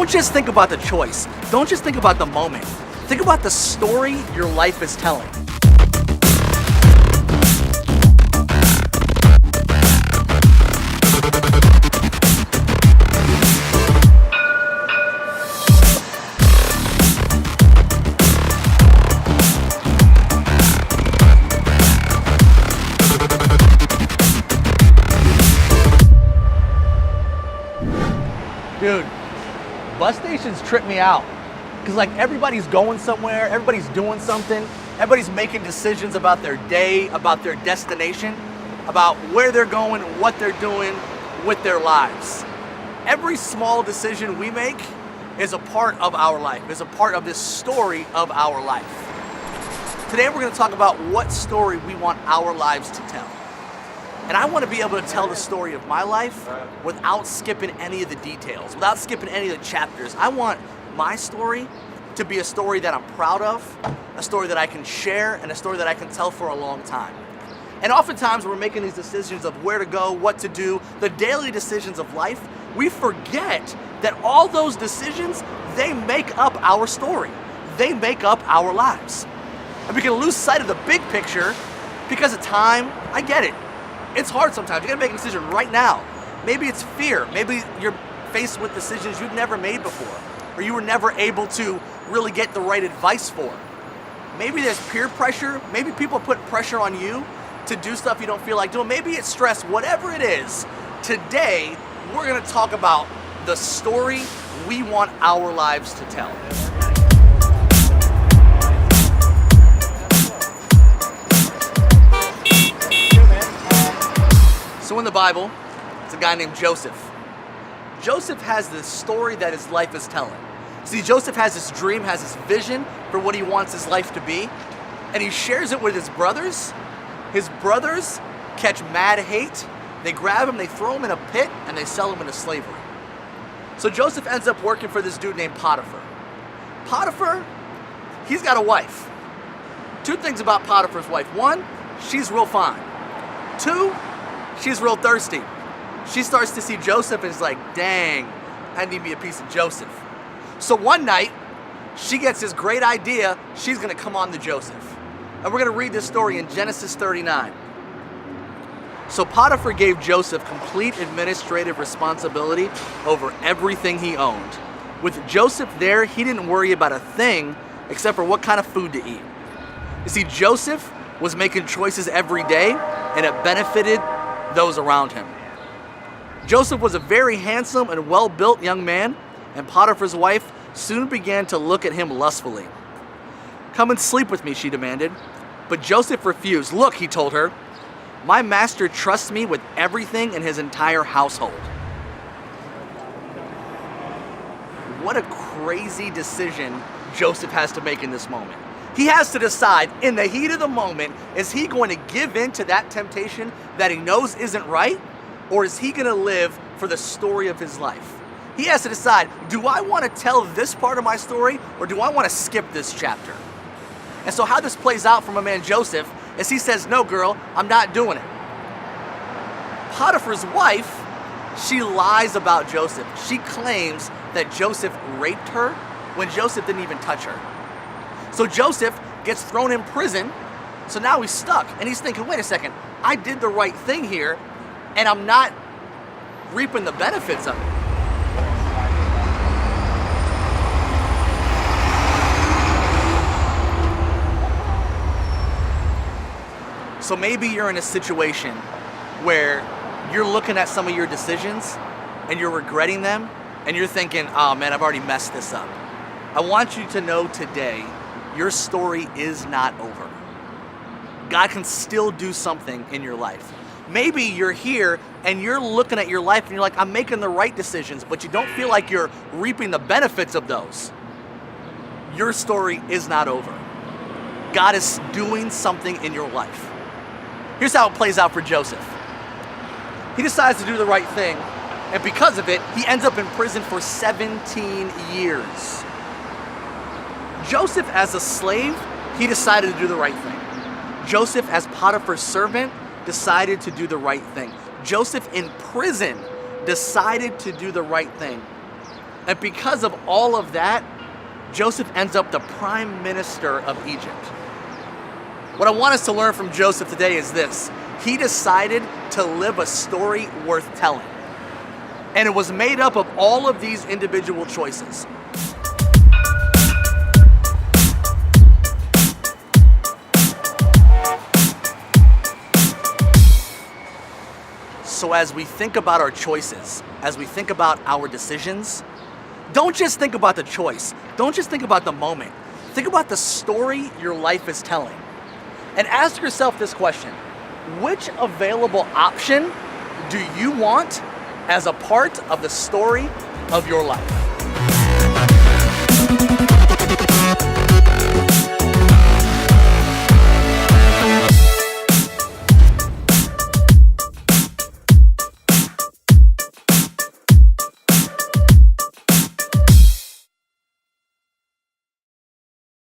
Don't just think about the choice. Don't just think about the moment. Think about the story your life is telling. Dude, bus stations trip me out because like everybody's going somewhere, everybody's doing something, everybody's making decisions about their day, about their destination, about where they're going, what they're doing with their lives. Every small decision we make is a part of our life, is a part of this story of our life. Today we're going to talk about what story we want our lives to tell. And I want to be able to tell the story of my life without skipping any of the details, without skipping any of the chapters. I want my story to be a story that I'm proud of, a story that I can share, and a story that I can tell for a long time. And oftentimes we're making these decisions of where to go, what to do, the daily decisions of life. We forget that all those decisions, they make up our story. They make up our lives. And we can lose sight of the big picture because of time. I get it. It's hard sometimes. You gotta make a decision right now. Maybe it's fear. Maybe you're faced with decisions you've never made before, or you were never able to really get the right advice for. Maybe there's peer pressure. Maybe people put pressure on you to do stuff you don't feel like doing. Maybe it's stress. Whatever it is, today we're gonna talk about the story we want our lives to tell. So in the Bible, it's a guy named Joseph. Joseph has this story that his life is telling. See, Joseph has this dream, has this vision for what he wants his life to be, and he shares it with his brothers. His brothers catch mad hate. They grab him, they throw him in a pit, and they sell him into slavery. So Joseph ends up working for this dude named Potiphar. Potiphar, he's got a wife. Two things about Potiphar's wife. One, she's real fine. Two, she's real thirsty. She starts to see Joseph and is like, dang, I need me a piece of Joseph. So one night, she gets this great idea. She's gonna come on to Joseph. And we're gonna read this story in Genesis 39. So Potiphar gave Joseph complete administrative responsibility over everything he owned. With Joseph there, he didn't worry about a thing except for what kind of food to eat. You see, Joseph was making choices every day, and it benefited those around him. Joseph was a very handsome and well-built young man, and Potiphar's wife soon began to look at him lustfully. "Come and sleep with me," she demanded. But Joseph refused. "Look," he told her, "my master trusts me with everything in his entire household." What a crazy decision Joseph has to make in this moment. He has to decide in the heat of the moment, is he going to give in to that temptation that he knows isn't right? Or is he going to live for the story of his life? He has to decide, do I want to tell this part of my story or do I want to skip this chapter? And so how this plays out from a man Joseph is he says, "No, girl, I'm not doing it." Potiphar's wife, she lies about Joseph. She claims that Joseph raped her when Joseph didn't even touch her. So Joseph gets thrown in prison, so now he's stuck, and he's thinking, wait a second, I did the right thing here, and I'm not reaping the benefits of it. So maybe you're in a situation where you're looking at some of your decisions, and you're regretting them, and you're thinking, oh man, I've already messed this up. I want you to know today, your story is not over. God can still do something in your life. Maybe you're here and you're looking at your life and you're like, I'm making the right decisions, but you don't feel like you're reaping the benefits of those. Your story is not over. God is doing something in your life. Here's how it plays out for Joseph. He decides to do the right thing, and because of it, he ends up in prison for 17 years. Joseph, as a slave, he decided to do the right thing. Joseph, as Potiphar's servant, decided to do the right thing. Joseph, in prison, decided to do the right thing. And because of all of that, Joseph ends up the prime minister of Egypt. What I want us to learn from Joseph today is this. He decided to live a story worth telling. And it was made up of all of these individual choices. So as we think about our choices, as we think about our decisions, don't just think about the choice. Don't just think about the moment. Think about the story your life is telling. And ask yourself this question: which available option do you want as a part of the story of your life?